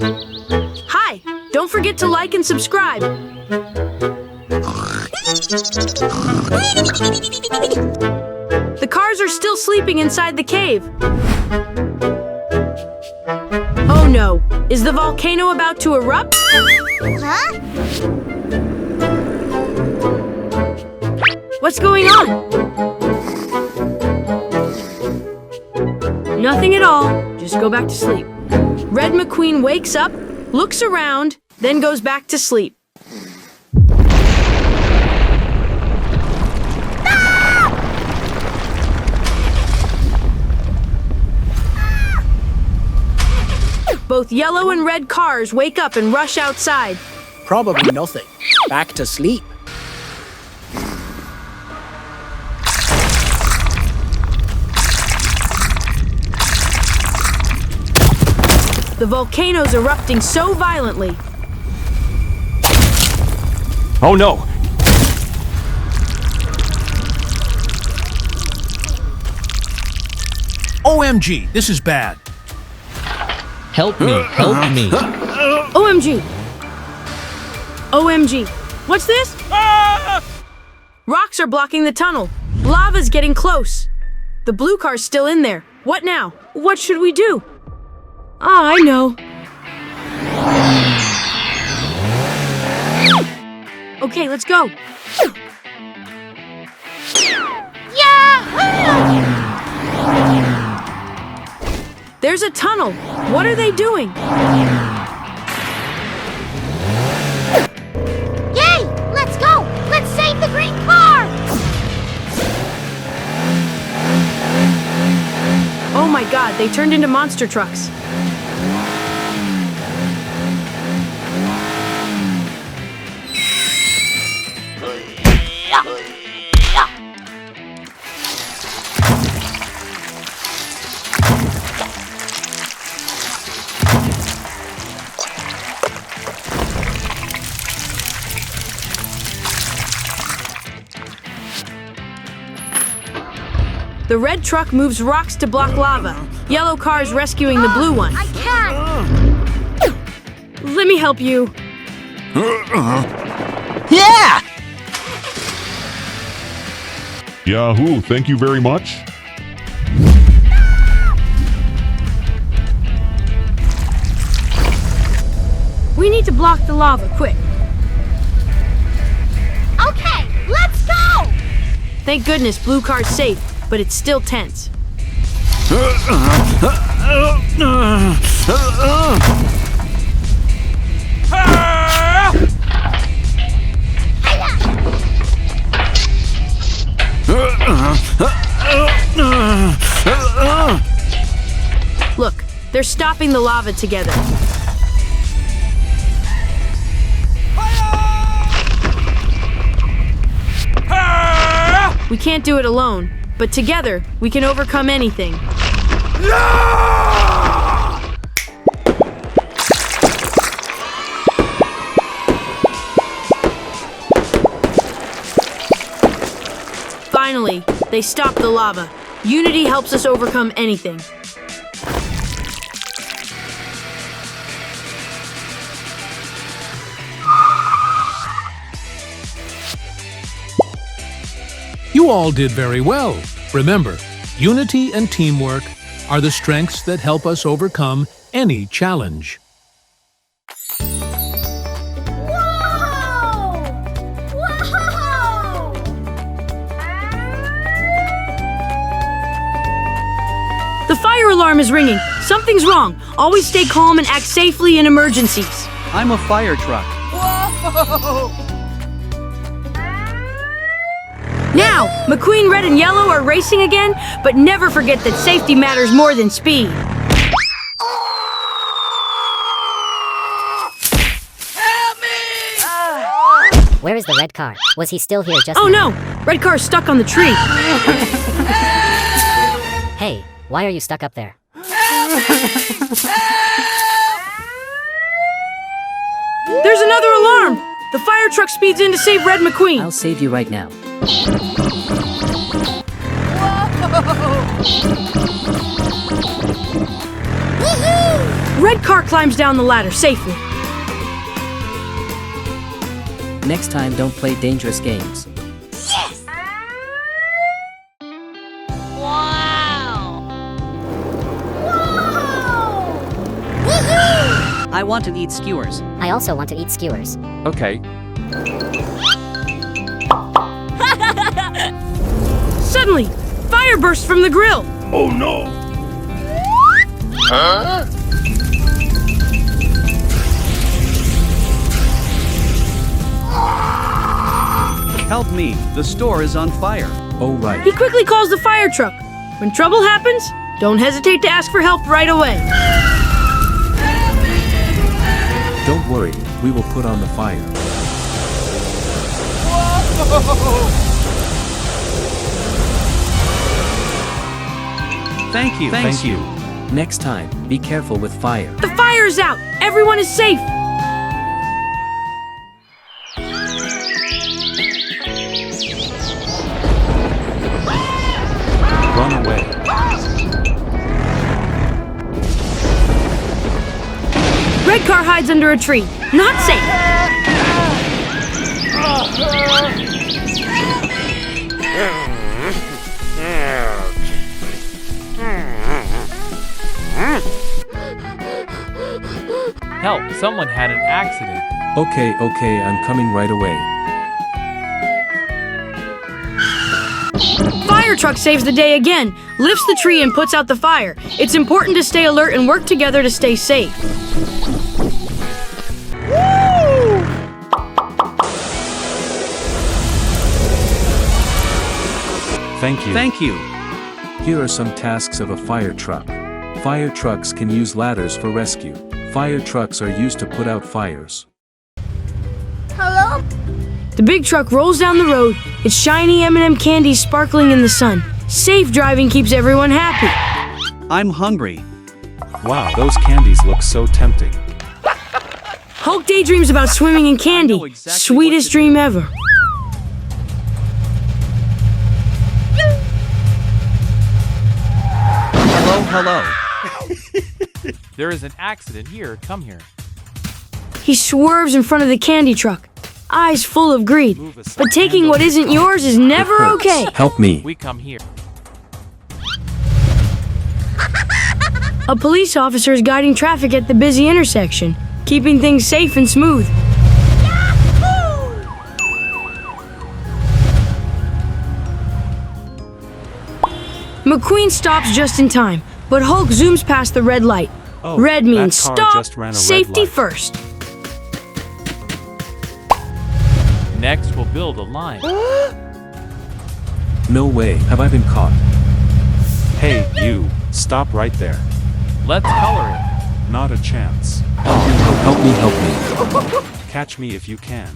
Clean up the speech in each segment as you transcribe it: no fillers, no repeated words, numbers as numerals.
Hi! Don't forget to like and subscribe. The cars are still sleeping inside the cave. Oh no! Is the volcano about to erupt? Huh? What's going on? Nothing at all. Just go back to sleep. Red McQueen wakes up, looks around, then goes back to sleep. Both yellow and red cars wake up and rush outside. Probably nothing. Back to sleep. The volcano's erupting so violently. Oh no! OMG, this is bad. Help me, help me. OMG! OMG! What's this? Rocks are blocking the tunnel. Lava's getting close. The blue car's still in there. What now? What should we do? Ah, I know. Okay, let's go. There's a tunnel. What are they doing? Yay! Let's go! Let's save the green car! Oh my god, they turned into monster trucks. The red truck moves rocks to block lava. Yellow car's rescuing the blue one. I can't! Let me help you. Yeah! Yahoo, thank you very much. We need to block the lava, quick. Okay, let's go! Thank goodness blue car's safe, but it's still tense. Look, they're stopping the lava together. We can't do it alone, but together we can overcome anything. Finally, they stop the lava. Unity helps us overcome anything. You all did very well. Remember, unity and teamwork are the strengths that help us overcome any challenge. Whoa! Whoa! The fire alarm is ringing. Something's wrong. Always stay calm and act safely in emergencies. I'm a fire truck. Now, McQueen Red and Yellow are racing again, but never forget that safety matters more than speed. Where is the red car? Was he still here just Oh now? no! Red car's stuck on the tree. Hey, why are you stuck up there? There's another alarm! The fire truck speeds in to save Red McQueen. I'll save you right now. Red red car climbs down the ladder safely. Next time, don't play dangerous games. I want to eat skewers. I also want to eat skewers. Okay. Suddenly, fire bursts from the grill. Oh no! Help me, the store is on fire. Oh, right. He quickly calls the fire truck. When trouble happens, don't hesitate to ask for help right away. Don't worry, we will put on the fire. Thank you. Thank you. Next time, be careful with fire. The fire is out. Everyone is safe. Run away. Red car hides under a tree. Not safe. Help, someone had an accident. Okay, I'm coming right away. Fire truck saves the day again, lifts the tree and puts out the fire. It's important to stay alert and work together to stay safe. Thank you. Thank you. Here are some tasks of a fire truck. Fire trucks can use ladders for rescue. Fire trucks are used to put out fires. Hello? The big truck rolls down the road, its shiny M&M candies sparkling in the sun. Safe driving keeps everyone happy. I'm hungry. Wow, those candies look so tempting. Hulk daydreams about swimming in candy. exactly Sweetest what to dream ever. Hello. There is an accident here. Come here. He swerves in front of the candy truck, eyes full of greed. But taking what isn't yours is never okay. Help me. We come here. A police officer is guiding traffic at the busy intersection, keeping things safe and smooth. McQueen stops just in time, but Hulk zooms past the red light. Oh, Red means that car stop, just ran a red safety light. first. Next, we'll build a line. No way, have I been caught? Hey, you, stop right there. Let's color it. Not a chance. Help me. Catch me if you can.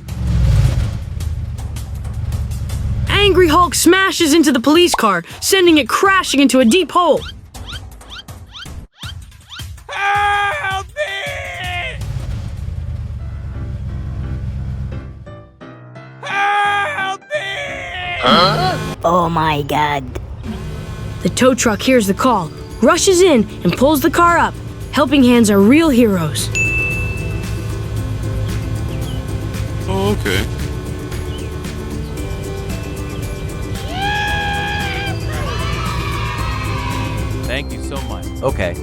Angry Hulk smashes into the police car, sending it crashing into a deep hole. Help me! Help me! Oh my god. The tow truck hears the call, rushes in, and pulls the car up. Helping hands are real heroes. Oh, okay. Thank you so much. Okay.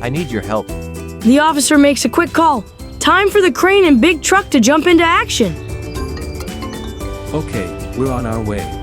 I need your help. The officer makes a quick call. Time for the crane and big truck to jump into action. Okay, we're on our way.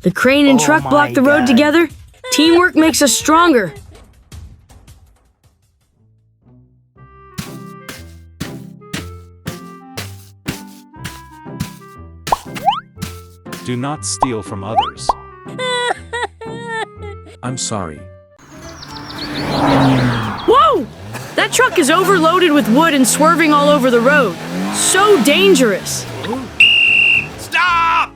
The crane and truck block the road together. Teamwork makes us stronger. Do not steal from others. I'm sorry. That truck is overloaded with wood and swerving all over the road. So dangerous. Stop!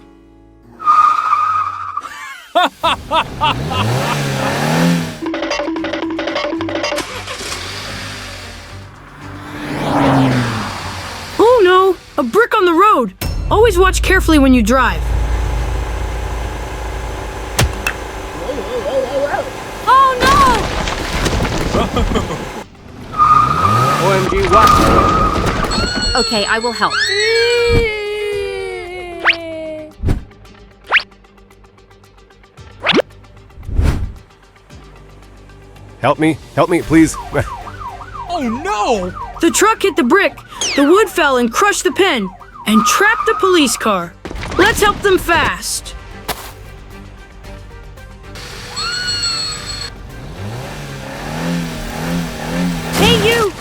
Oh no, a brick on the road. Always watch carefully when you drive. Oh no! OMG, what? Okay, I will help. Help me, please. The truck hit the brick, the wood fell and crushed the pen, and trapped the police car. Let's help them fast. Hey, you!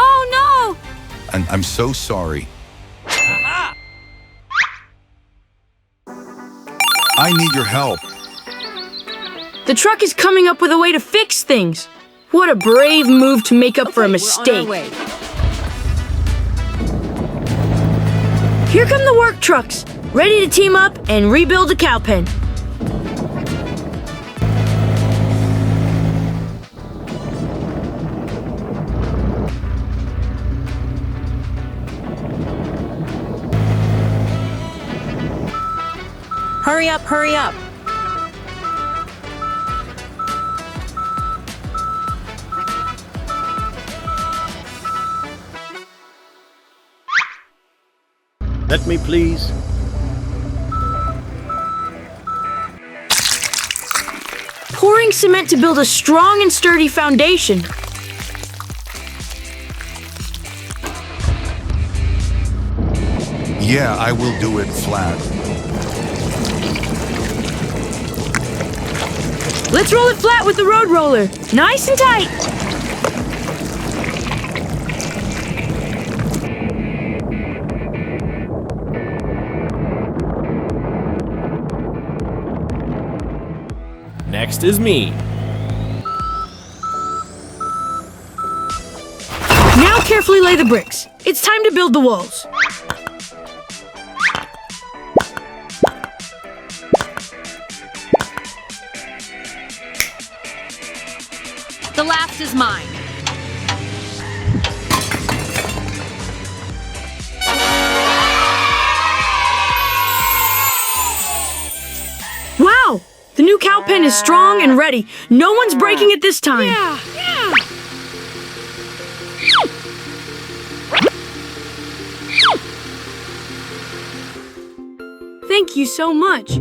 Oh no! I'm so sorry. I need your help. The truck is coming up with a way to fix things. What a brave move to make up for a mistake. Here come the work trucks, ready to team up and rebuild the cow pen. Hurry up, hurry up. Let me please. Pouring cement to build a strong and sturdy foundation. Yeah, I will do it flat. Let's roll it flat with the road roller. Nice and tight. Next is me. Now carefully lay the bricks. It's time to build the walls. The last is mine. Wow! The new cow pen is strong and ready. No one's breaking it this time. Thank you so much.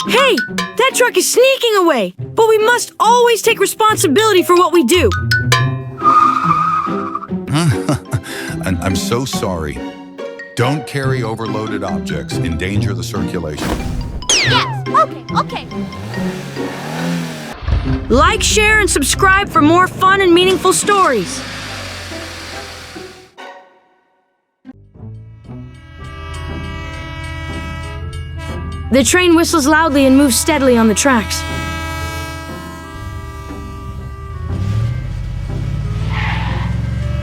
Hey! That truck is sneaking away! But we must always take responsibility for what we do. And I'm so sorry. Don't carry overloaded objects. Endanger the circulation. Yes, okay. Like, share, and subscribe for more fun and meaningful stories. The train whistles loudly and moves steadily on the tracks.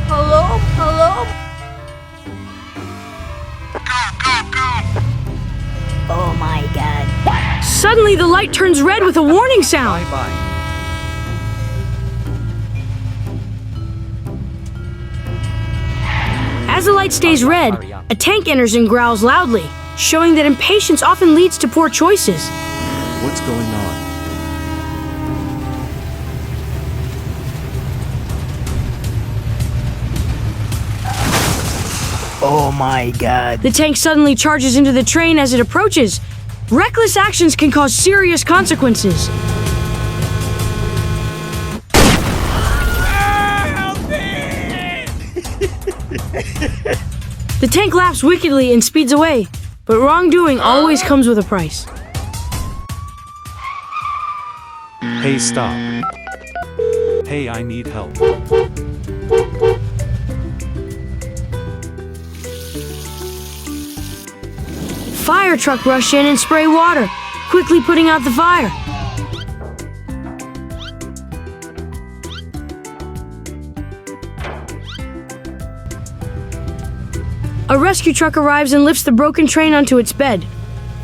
Hello? Oh my god. Suddenly, the light turns red with a warning sound. Bye-bye. As the light stays red, a tank enters and growls loudly, showing that impatience often leads to poor choices. What's going on? Oh my god. The tank suddenly charges into the train as it approaches. Reckless actions can cause serious consequences. The tank laughs wickedly and speeds away, but wrongdoing always comes with a price. Hey, stop. Hey, I need help. Fire truck rush in and spray water. quickly putting out the fire. A rescue truck arrives and lifts the broken train onto its bed.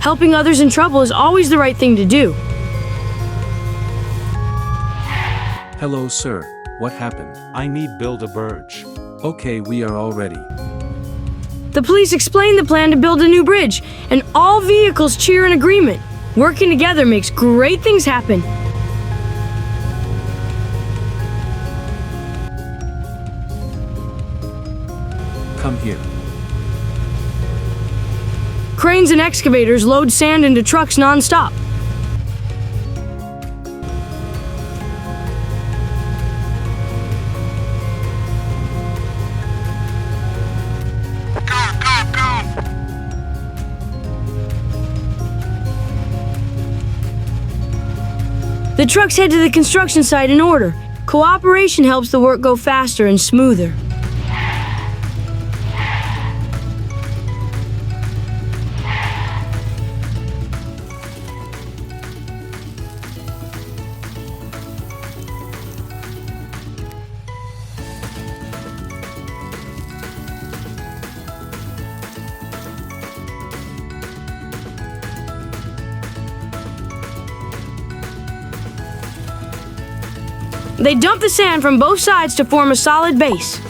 Helping others in trouble is always the right thing to do. Hello, sir. What happened? I need build a bridge. Okay, we are all ready. The police explain the plan to build a new bridge, and all vehicles cheer in agreement. Working together makes great things happen. Come here. Cranes and excavators load sand into trucks non-stop. The trucks head to the construction site in order. Cooperation helps the work go faster and smoother. They dump the sand from both sides to form a solid base.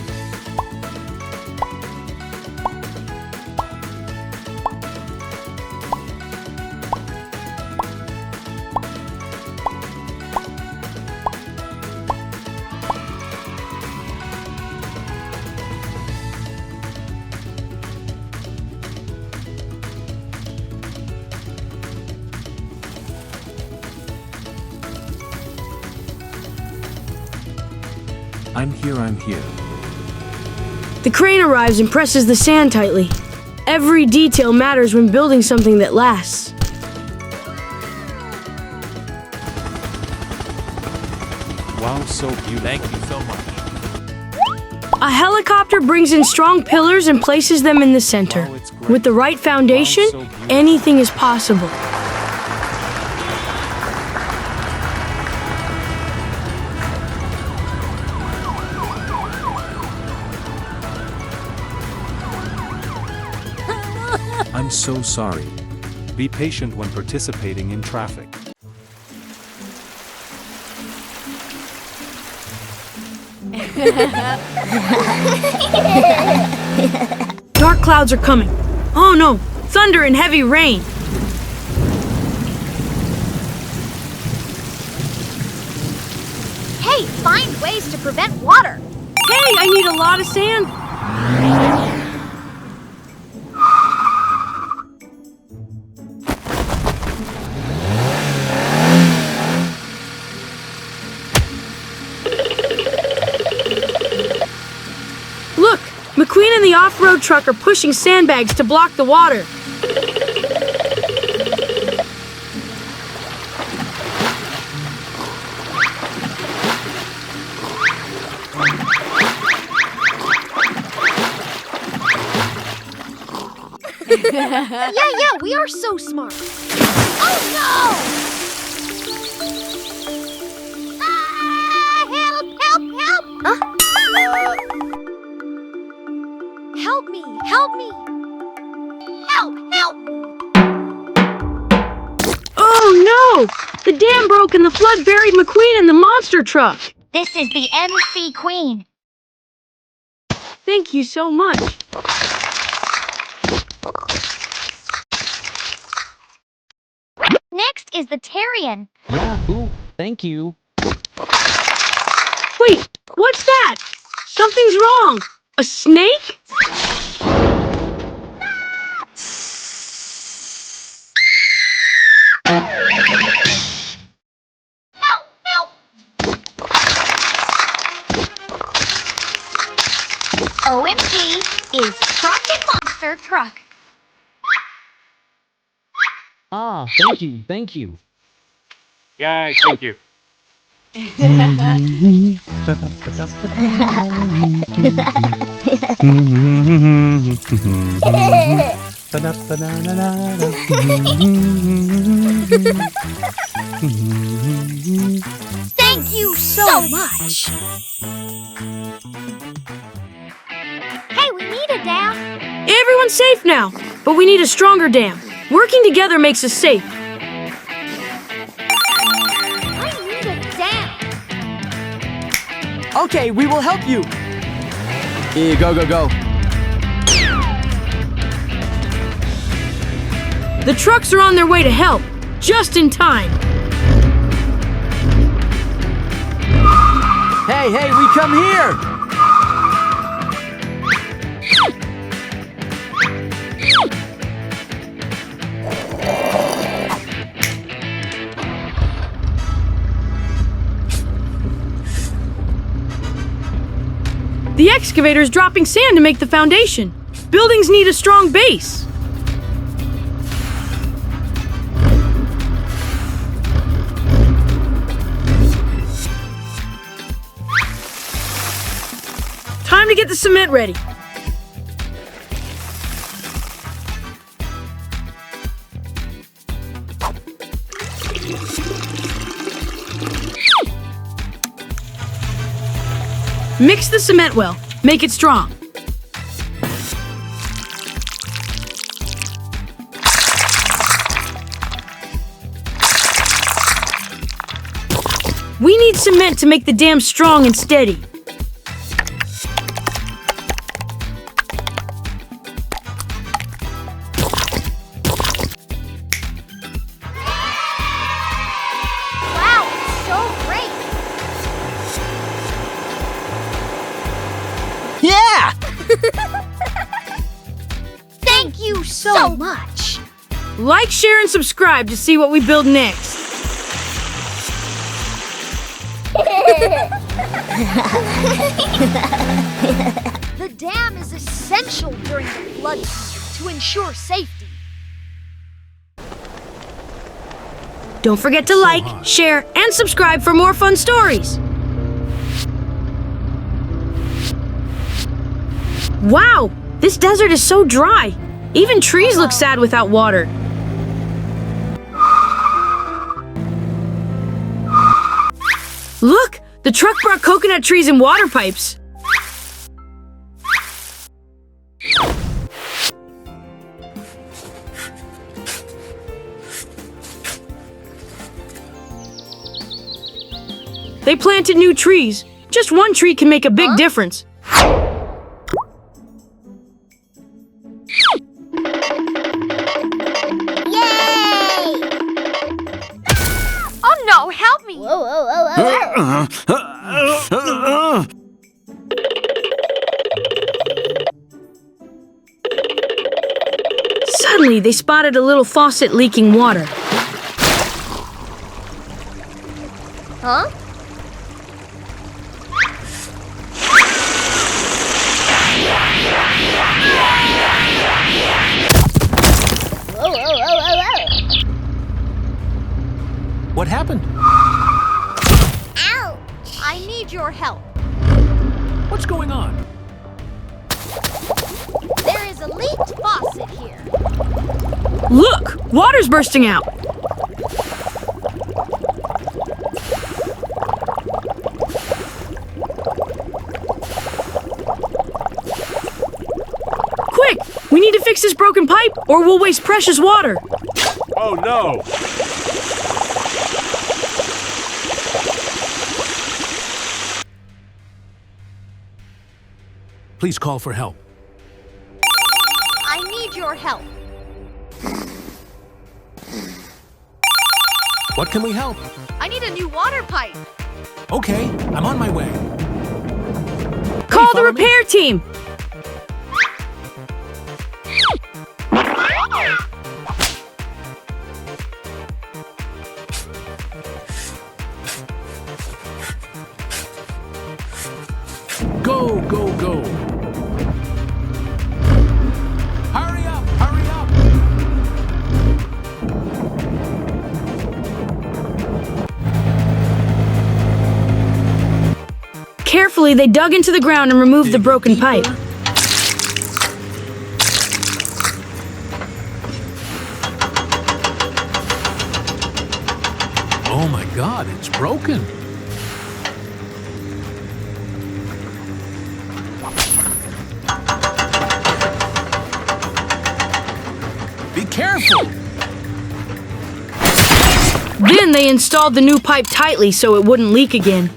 I'm here. The crane arrives and presses the sand tightly. Every detail matters when building something that lasts. Wow, so beautiful. Thank you so much. A helicopter brings in strong pillars and places them in the center. Wow, it's great. With the right foundation, Wow, so beautiful. anything is possible. I'm so sorry. Be patient when participating in traffic. Dark clouds are coming. Oh no, thunder and heavy rain. Hey, find ways to prevent water. Hey, I need a lot of sand. Look, McQueen and the off-road truck are pushing sandbags to block the water. Yeah, we are so smart. Oh no! Help! Help me! Help! Oh no! The dam broke and the flood buried McQueen and the monster truck. This is the MC Queen. Thank you so much. Next is the Terrian. Yahoo! Thank you. Wait, what's that? Something's wrong. A snake? Help! OMG is Truck and Monster Truck. Ah, thank you. Yay, thank you. Thank you so much. Hey, we need a dam. Everyone's safe now, but we need a stronger dam. Working together makes us safe. I need a dam. Okay, we will help you. Here, go, go, go. The trucks are on their way to help, just in time. Hey, hey, we come here. The excavator is dropping sand to make the foundation. Buildings need a strong base. Time to get the cement ready. Mix the cement well. Make it strong. We need cement to make the dam strong and steady. Wow, it's so great. Yeah! Thank you so much. Like, share, and subscribe to see what we build next. The dam is essential during the flood season to ensure safety. Don't forget to like, share, and subscribe for more fun stories. Wow, this desert is so dry. Even trees look sad without water. Look, the truck brought coconut trees and water pipes. They planted new trees. Just one tree can make a big difference. Yay! Oh no, help me! Whoa, whoa, whoa, Suddenly, they spotted a little faucet leaking water. Huh? Whoa, whoa, whoa, whoa, whoa. What happened? Ouch! I need your help. What's going on? There is a leaked faucet here. Look, water's bursting out. Quick, we need to fix this broken pipe or we'll waste precious water. Oh no! Please call for help. I need your help. What can we help? I need a new water pipe. Okay, I'm on my way. Call the follow me? repair team. Go, go, go. Hurry up, hurry up. Carefully, they dug into the ground and removed the broken pipe. Oh my God, it's broken. Be careful! Then they installed the new pipe tightly so it wouldn't leak again.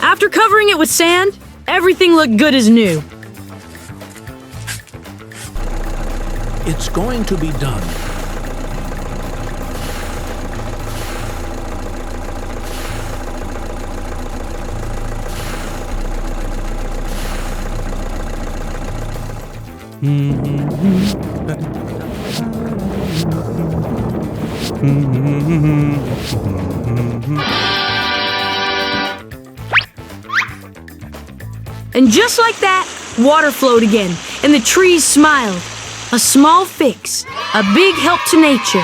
After covering it with sand, everything looked good as new. It's going to be done. And just like that, water flowed again, and the trees smiled. A small fix, a big help to nature.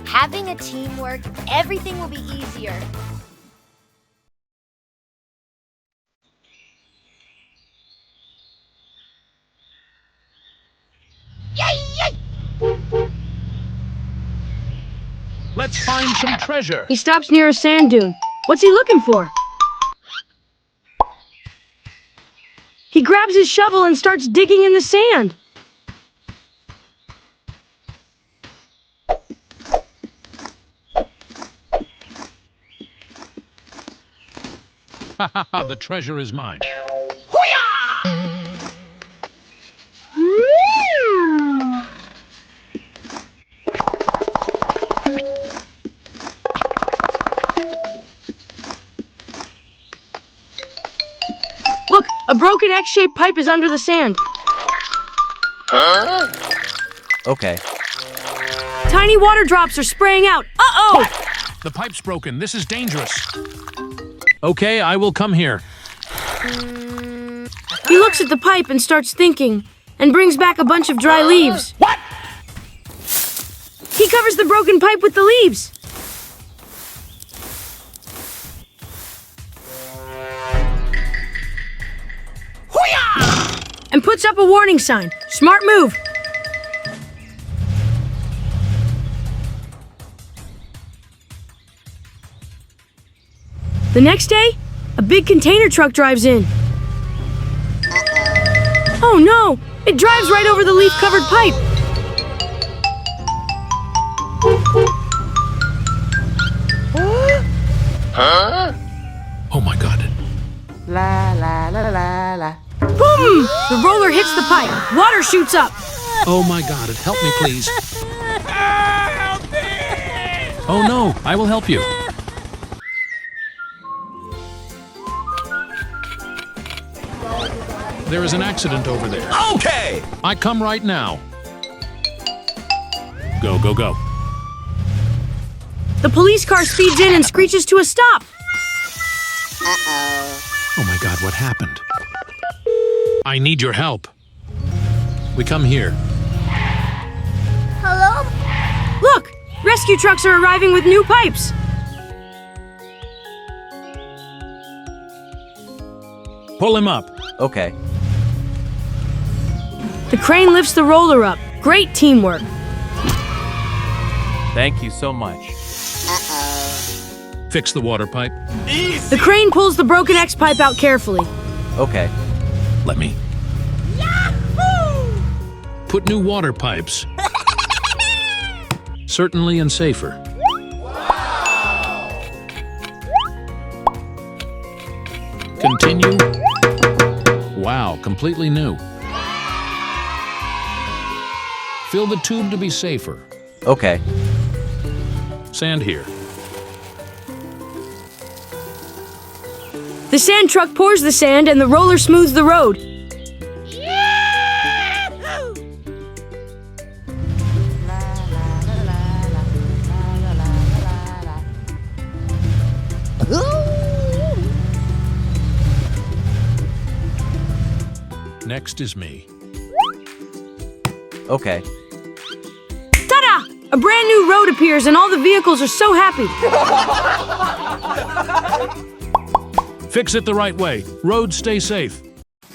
Having a teamwork, everything will be easier. Let's find some treasure. He stops near a sand dune. What's he looking for? He grabs his shovel and starts digging in the sand. The treasure is mine. Look, a broken X-shaped pipe is under the sand. Okay. Tiny water drops are spraying out. Uh-oh! The pipe's broken. This is dangerous. Okay, I will come here. He looks at the pipe and starts thinking, and brings back a bunch of dry leaves. What? He covers the broken pipe with the leaves. And puts up a warning sign. Smart move. The next day, a big container truck drives in. Oh no! It drives right over the leaf-covered pipe. Oh my God. Boom! The roller hits the pipe. Water shoots up. Oh my God, help me please. Help me! Oh no, I will help you. There is an accident over there. Okay! I come right now. Go, go, go. The police car speeds in and screeches to a stop. Oh my God, what happened? I need your help. We come here. Hello? Look! Rescue trucks are arriving with new pipes. Pull him up. Okay. The crane lifts the roller up. Great teamwork. Thank you so much. Fix the water pipe. The crane pulls the broken X-pipe out carefully. Okay. Let me. Yahoo! Put new water pipes. Certainly and safer. Continue. Wow, completely new. Fill the tube to be safer. Okay. Sand here. The sand truck pours the sand and the roller smooths the road. Next is me. Okay. Ta-da! A brand new road appears and all the vehicles are so happy. Fix it the right way. Roads stay safe.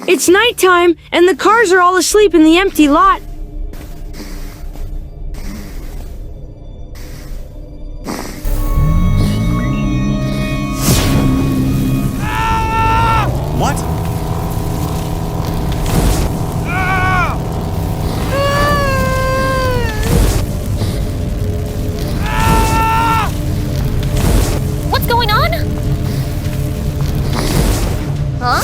It's nighttime, and the cars are all asleep in the empty lot. What? What's going on? Huh?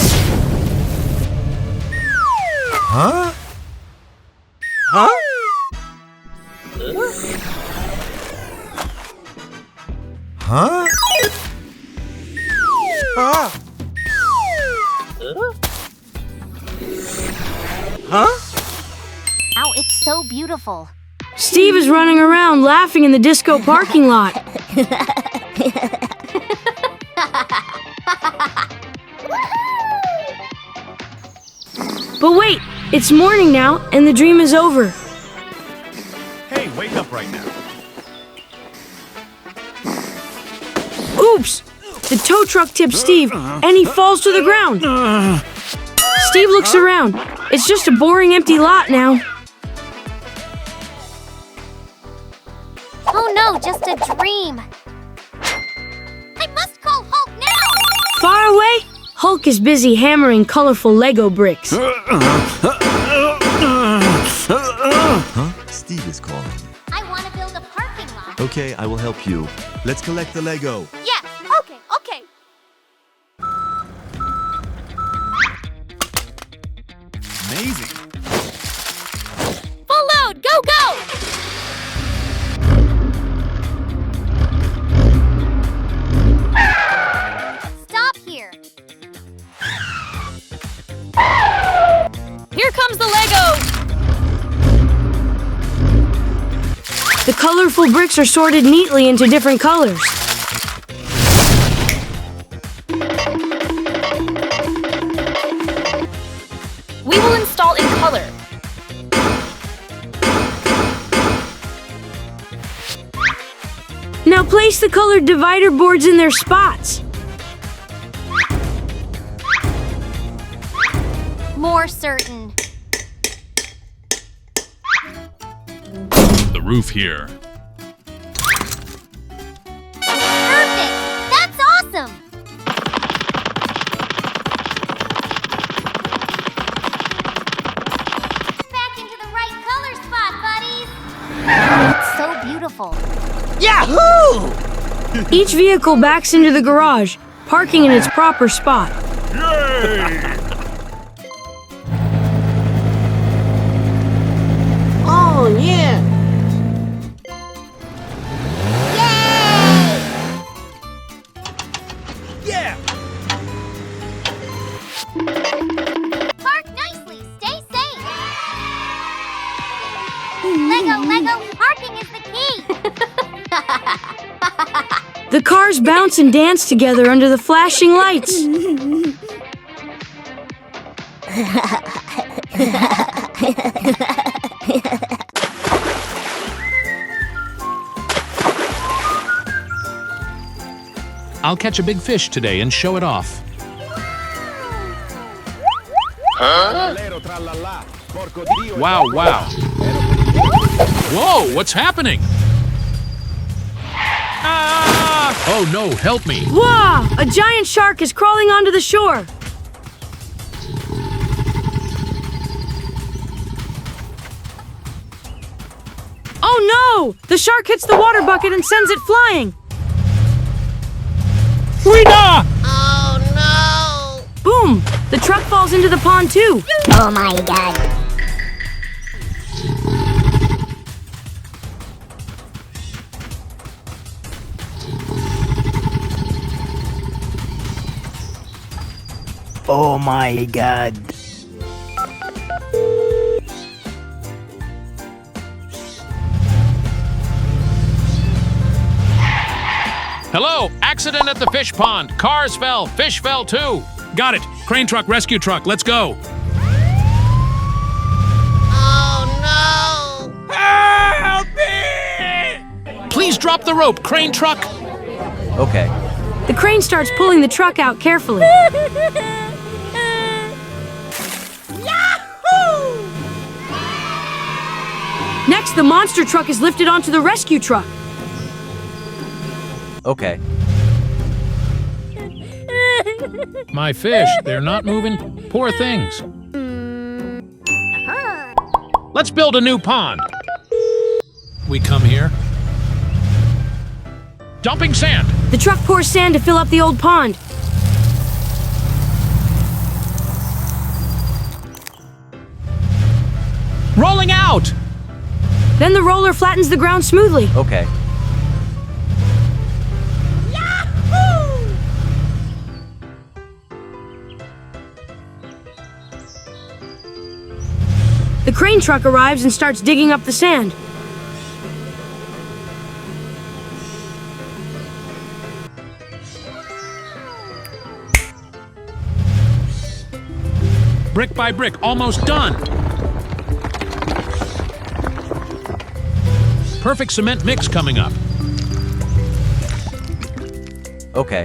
Huh? Huh? Huh? Huh? Ow, it's so beautiful. Steve is running around laughing in the disco parking lot. But wait, it's morning now, and the dream is over. Hey, wake up right now. Oops! The tow truck tips Steve, and he falls to the ground. Steve looks around. It's just a boring empty lot now. Oh no, just a dream. I must call Hulk now! Far away, Hulk is busy hammering colorful Lego bricks. Huh? Steve is calling. I want to build a parking lot. Okay, I will help you. Let's collect the Lego. Yes, okay, okay. Amazing. Full load, go, go! Stop here. Here comes the Lego! The colorful bricks are sorted neatly into different colors. We will install in color. Now place the colored divider boards in their spots. More certain. The roof here. Perfect! That's awesome! Back into the right color spot, buddies! It's so beautiful. Yahoo! Each vehicle backs into the garage, parking in its proper spot. Oh, yeah. Yeah! Park nicely, stay safe! Lego, Lego, parking is the key! The cars bounce and dance together under the flashing lights. I'll catch a big fish today and show it off. Wow, wow. Whoa, what's happening? Oh no, help me. Wow! A giant shark is crawling onto the shore. Oh no! The shark hits the water bucket and sends it flying. Rita! Oh no! Boom! The truck falls into the pond too. Oh my god. Oh my god. Hello, accident at the fish pond. Cars fell, fish fell too. Got it. Crane truck, rescue truck, let's go. Oh no! Help me! Please drop the rope, crane truck. Okay. The crane starts pulling the truck out carefully. Next, the monster truck is lifted onto the rescue truck. Okay. My fish, they're not moving. Poor things. Let's build a new pond. We come here. Dumping sand. The truck pours sand to fill up the old pond. Rolling out! Then the roller flattens the ground smoothly. Okay. The crane truck arrives and starts digging up the sand. Brick by brick, almost done. Perfect cement mix coming up. Okay.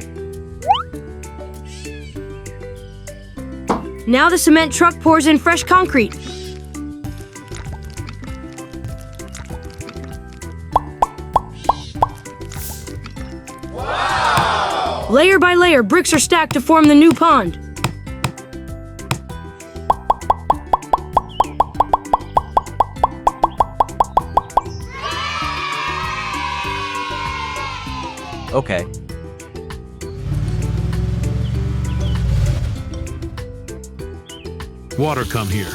Now the cement truck pours in fresh concrete. Wow! Layer by layer, bricks are stacked to form the new pond. Okay. Water come here.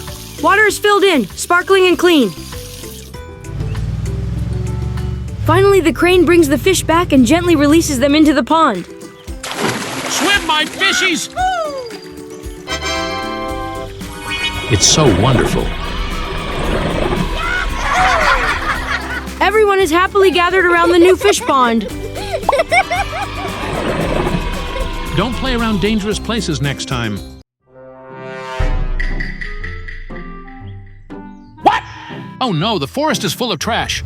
Water is filled in, sparkling and clean. Finally, the crane brings the fish back and gently releases them into the pond. Swim, my fishies! It's so wonderful. Everyone is happily gathered around the new fish pond. Don't play around dangerous places next time. What? Oh no, the forest is full of trash.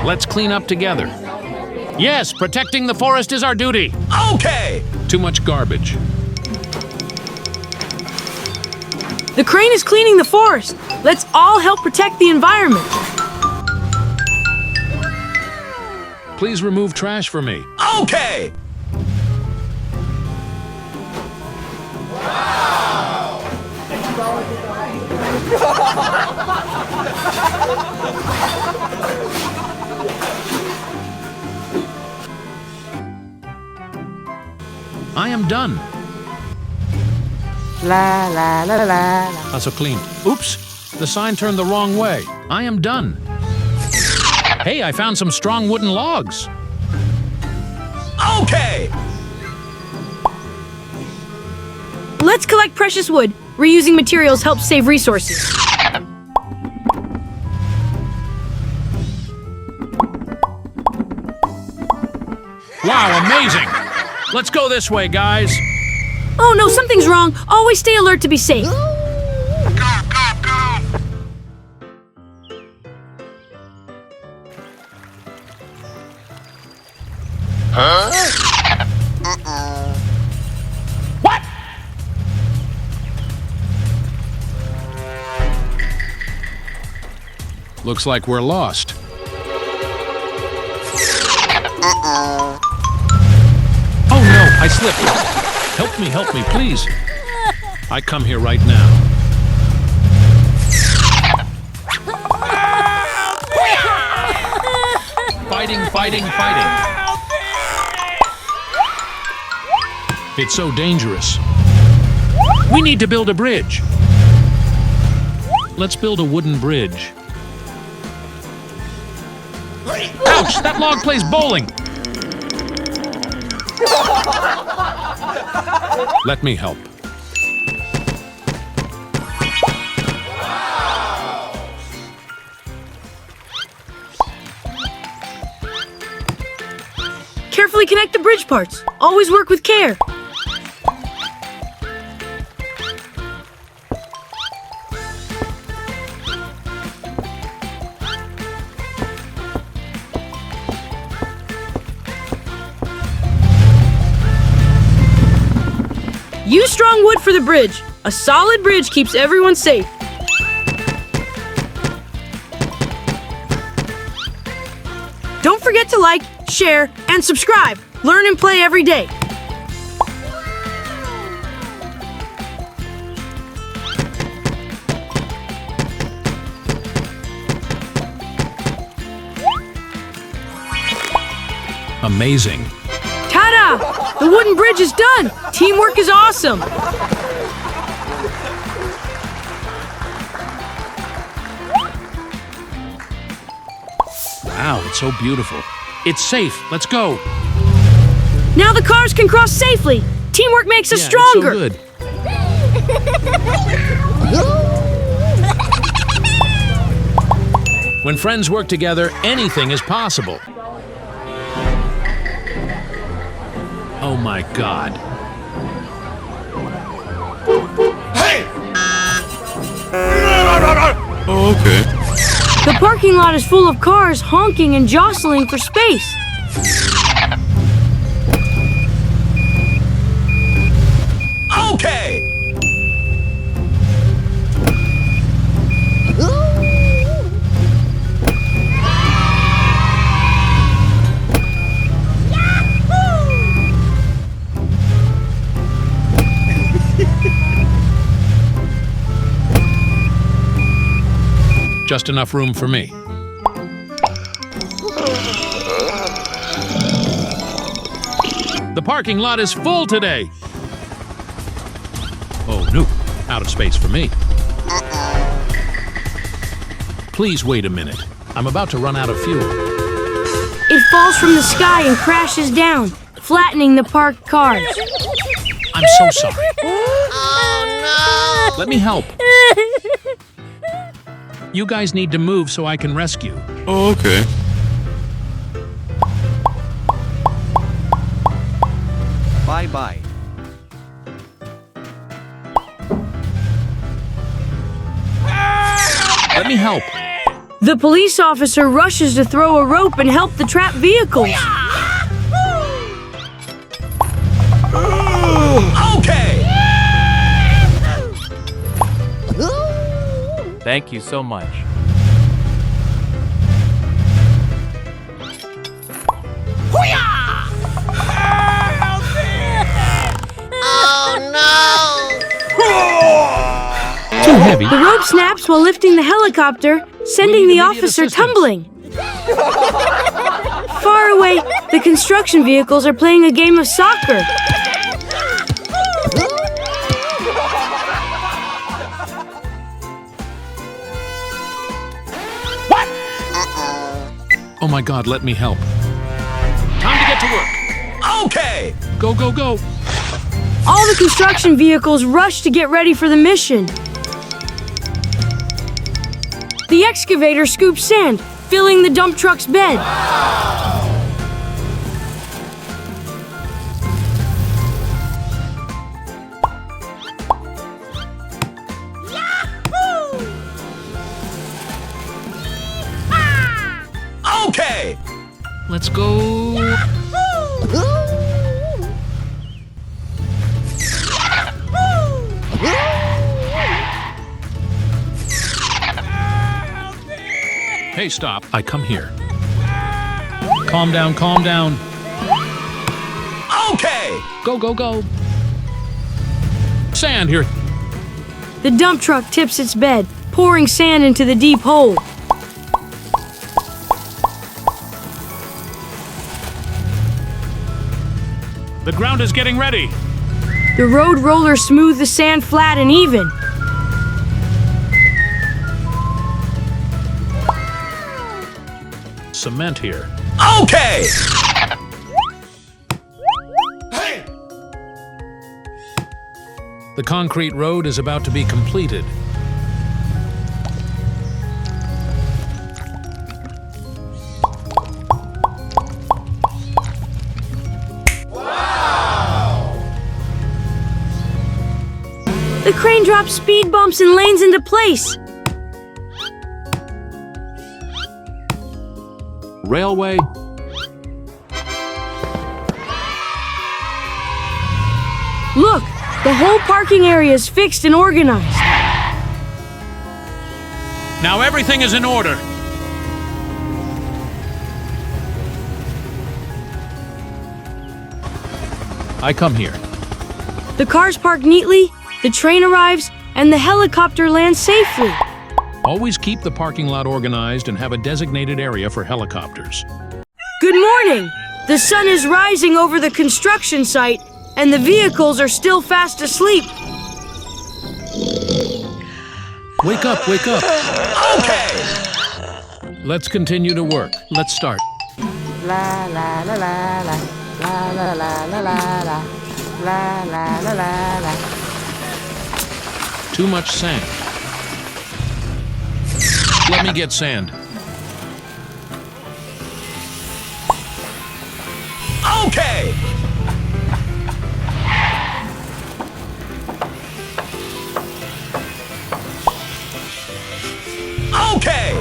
Let's clean up together. Yes, protecting the forest is our duty. Okay! Too much garbage. The crane is cleaning the forest. Let's all help protect the environment. Please remove trash for me. Okay! I am done. La la la la la. That's so clean. Oops, the sign turned the wrong way. I am done. Hey, I found some strong wooden logs. Okay! Let's collect precious wood. Reusing materials helps save resources. Wow, amazing! Let's go this way, guys. Oh no, something's wrong. Always stay alert to be safe. What? Looks like we're lost. Oh no, I slipped. Help me, please. I come here right now. Fighting. It's so dangerous. We need to build a bridge. Let's build a wooden bridge. Ouch! That log plays bowling! Let me help. Carefully connect the bridge parts. Always work with care. Use strong wood for the bridge. A solid bridge keeps everyone safe. Don't forget to like, share, and subscribe. Learn and play every day. Amazing. Ta-da! The wooden bridge is done! Teamwork is awesome! Wow, it's so beautiful. It's safe. Let's go. Now the cars can cross safely. Teamwork makes us stronger. It's so good. When friends work together, anything is possible. Oh my God. Hey! Oh, okay. The parking lot is full of cars honking and jostling for space. Okay! Just enough room for me. The parking lot is full today. Oh, no. Out of space for me. Please wait a minute. I'm about to run out of fuel. It falls from the sky and crashes down, flattening the parked cars. I'm so sorry. Oh, no! Let me help. You guys need to move so I can rescue. Oh, okay. Bye-bye. Let me help. The police officer rushes to throw a rope and help the trapped vehicles. Okay! Thank you so much. Too heavy. The rope snaps while lifting the helicopter, sending the officer tumbling. Far away, the construction vehicles are playing a game of soccer. Oh my God, let me help. Time to get to work. Okay! Go, go, go. All the construction vehicles rush to get ready for the mission. The excavator scoops sand, filling the dump truck's bed. Okay! Let's go. Hey, stop. I come here. Calm down, calm down. Okay! Go, go, go. Sand here. The dump truck tips its bed, pouring sand into the deep hole. The ground is getting ready. The road rollers smooth the sand flat and even. Cement here. Okay! Hey! The concrete road is about to be completed. The crane drops speed bumps and lanes into place. Railway. Look, The whole parking area is fixed and organized. Now everything is in order. I come here. The cars park neatly, the train arrives, and the helicopter lands safely. Always keep the parking lot organized and have a designated area for helicopters. Good morning! The sun is rising over the construction site, and the vehicles are still fast asleep. Wake up, wake up. Okay! Let's continue to work. Let's start. La la la la la. La la la la la la. La la la la la. Too much sand. Let me get sand. Okay! Okay!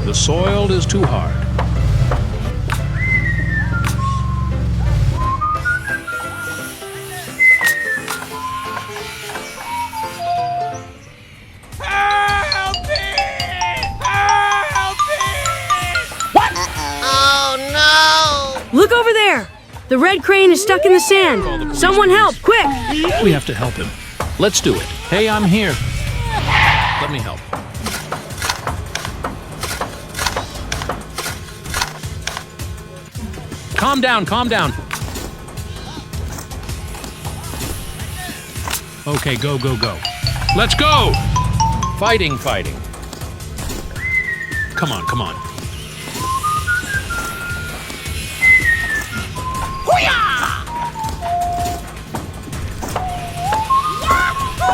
The soil is too hard. Look over there! The red crane is stuck in the sand. Someone help, quick! We have to help him. Let's do it. Hey, I'm here. Let me help. Calm down, calm down. Okay, go, go, go. Let's go! Fighting, fighting. Come on, come on.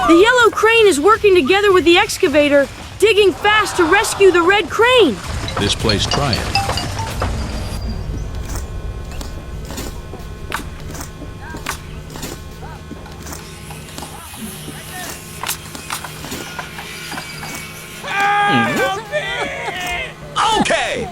The yellow crane is working together with the excavator, digging fast to rescue the red crane. This place, try it. Okay!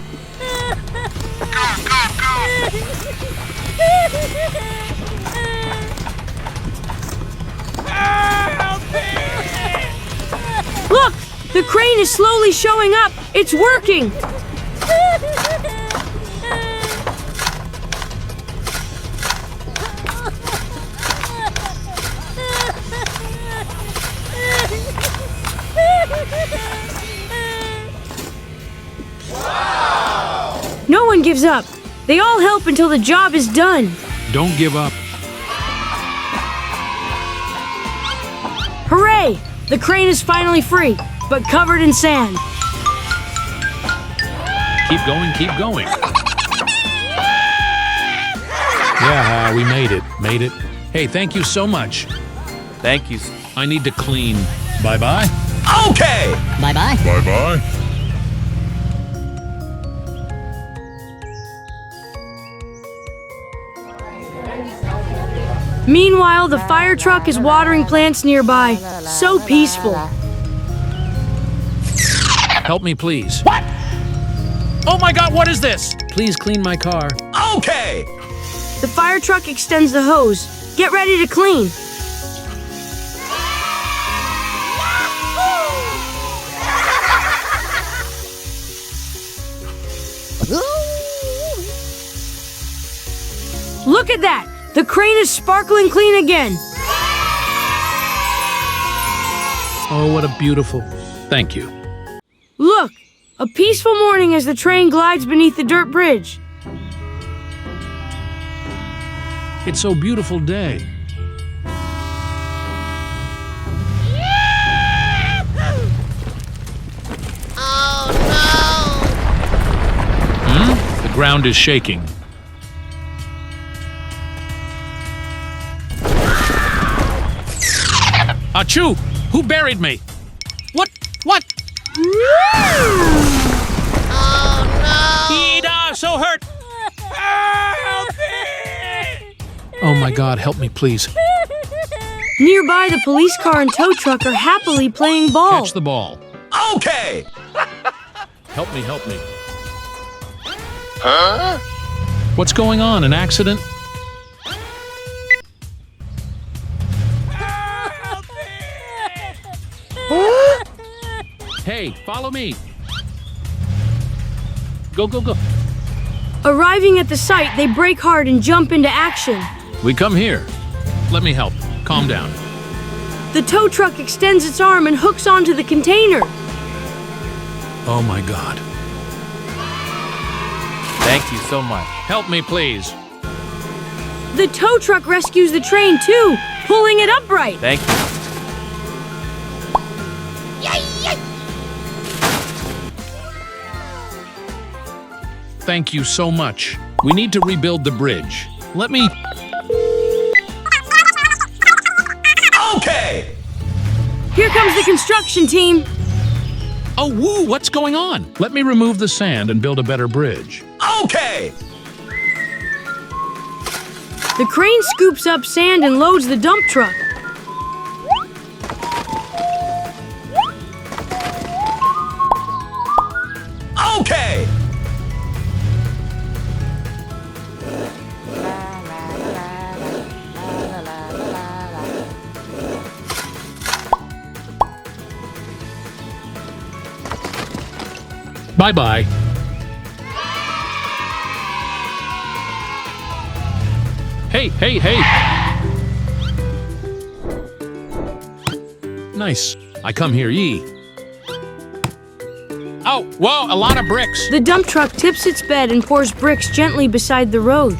Look! The crane is slowly showing up. It's working. No one gives up. They all help until the job is done. Don't give up. Hooray! The crane is finally free, but covered in sand. Keep going, keep going. Yeah, we made it, made it. Hey, thank you so much. Thank you. I need to clean. Bye-bye. Okay! Bye-bye. Bye-bye. Meanwhile, the fire truck is watering plants nearby. So peaceful. Help me, please. What? Oh my God, what is this? Please clean my car. Okay! The fire truck extends the hose. Get ready to clean. Look at that! The crane is sparkling clean again. Oh, what a beautiful... Thank you. Look! A peaceful morning as the train glides beneath the dirt bridge. It's so beautiful day. The ground is shaking. Achoo! Who buried me? What? What? Ida, so hurt! Help me! Oh my God, help me, please. Nearby, the police car and tow truck are happily playing ball. Catch the ball. Okay! Help me, help me. Huh? What's going on? An accident? Hey, follow me. Go, go, go. Arriving at the site, they brake hard and jump into action. We come here. Let me help. Calm down. The tow truck extends its arm and hooks onto the container. Oh my God. Thank you so much. Help me, please. The tow truck rescues the train too, pulling it upright. Thank you. Thank you so much. We need to rebuild the bridge. Let me... Okay! Here comes the construction team. Oh, woo, what's going on? Let me remove the sand and build a better bridge. Okay! The crane scoops up sand and loads the dump truck. Okay! Bye-bye. Hey, hey, hey! Nice. I come here, ye. Oh, whoa, a lot of bricks. The dump truck tips its bed and pours bricks gently beside the road.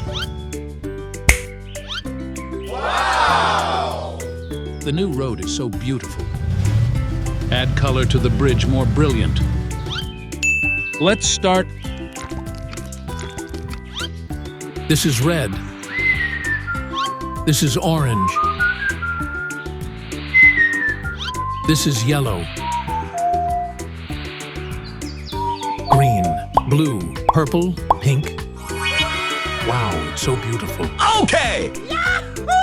Wow! The new road is so beautiful. Add color to the bridge, more brilliant. Let's start. This is red. This is orange. This is yellow. Green, blue, purple, pink. Wow, it's so beautiful. Okay!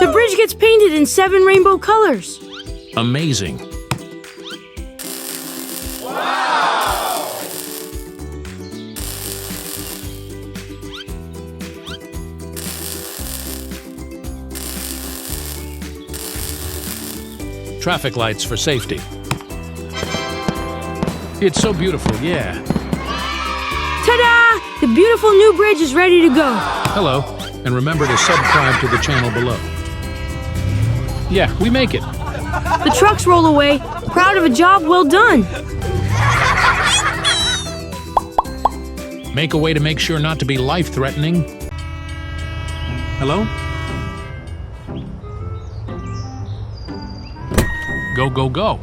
The bridge gets painted in 7 rainbow colors. Amazing. Traffic lights for safety. It's so beautiful, yeah. Ta-da! The beautiful new bridge is ready to go. Hello, and remember to subscribe to the channel below. Yeah, we make it. The trucks roll away, proud of a job well done. Make a way to make sure not to be life-threatening. Hello? Go, go, go.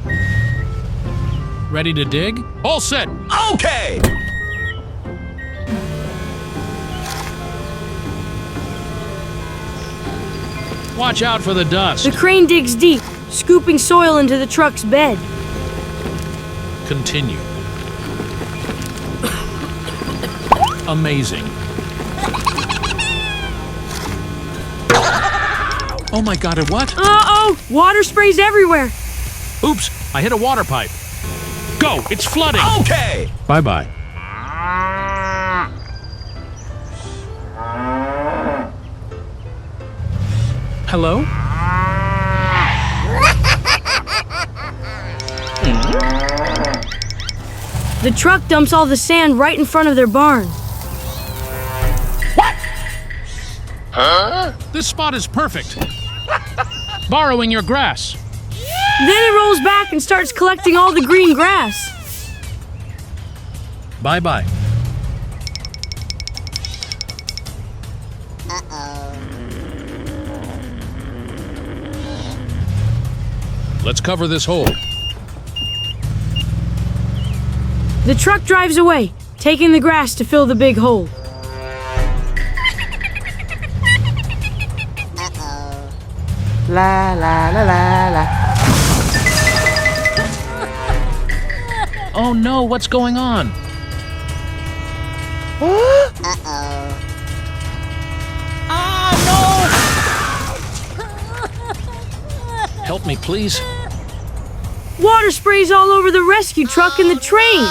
Ready to dig? All set. Okay! Watch out for the dust. The crane digs deep, scooping soil into the truck's bed. Continue. Amazing. Oh my God, it what? Uh-oh! Water sprays everywhere. Oops, I hit a water pipe. Go, it's flooding. Okay! Bye-bye. Hello? The truck dumps all the sand right in front of their barn. What? Huh? This spot is perfect. Borrowing your grass. Then it rolls back and starts collecting all the green grass. Bye-bye. Let's cover this hole. The truck drives away, taking the grass to fill the big hole. La la la la la. Oh no, what's going on? Help me, please. Water sprays all over the rescue truck and the train.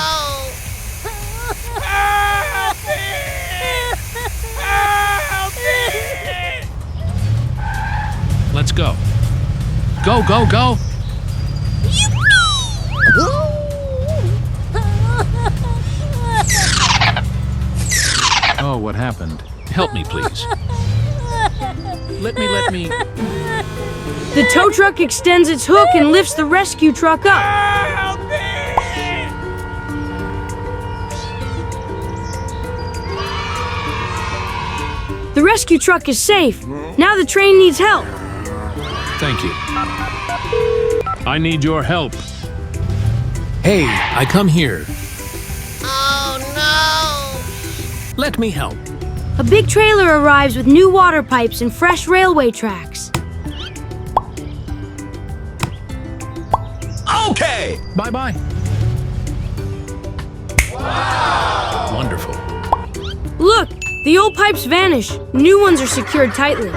Let's go. Go, go, go. Oh, what happened? Help me, please. Let me. The tow truck extends its hook and lifts the rescue truck up. The rescue truck is safe. Now the train needs help. Thank you. I need your help. Hey, I come here. Oh no! Let me help. A big trailer arrives with new water pipes and fresh railway tracks. Okay! Bye-bye. Wow! Wonderful. Look, the old pipes vanish. New ones are secured tightly.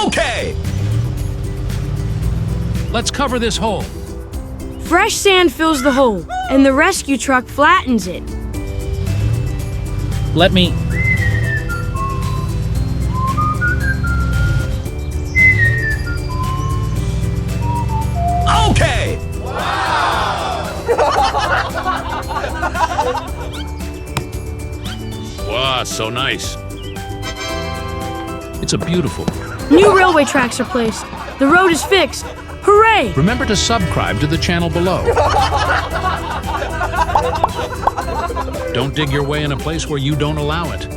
Okay! Let's cover this hole. Fresh sand fills the hole, and the rescue truck flattens it. Let me. Okay! Wow, so nice. It's a beautiful. New railway tracks are placed. The road is fixed. Hooray! Remember to subscribe to the channel below. Don't dig your way in a place where you don't allow it.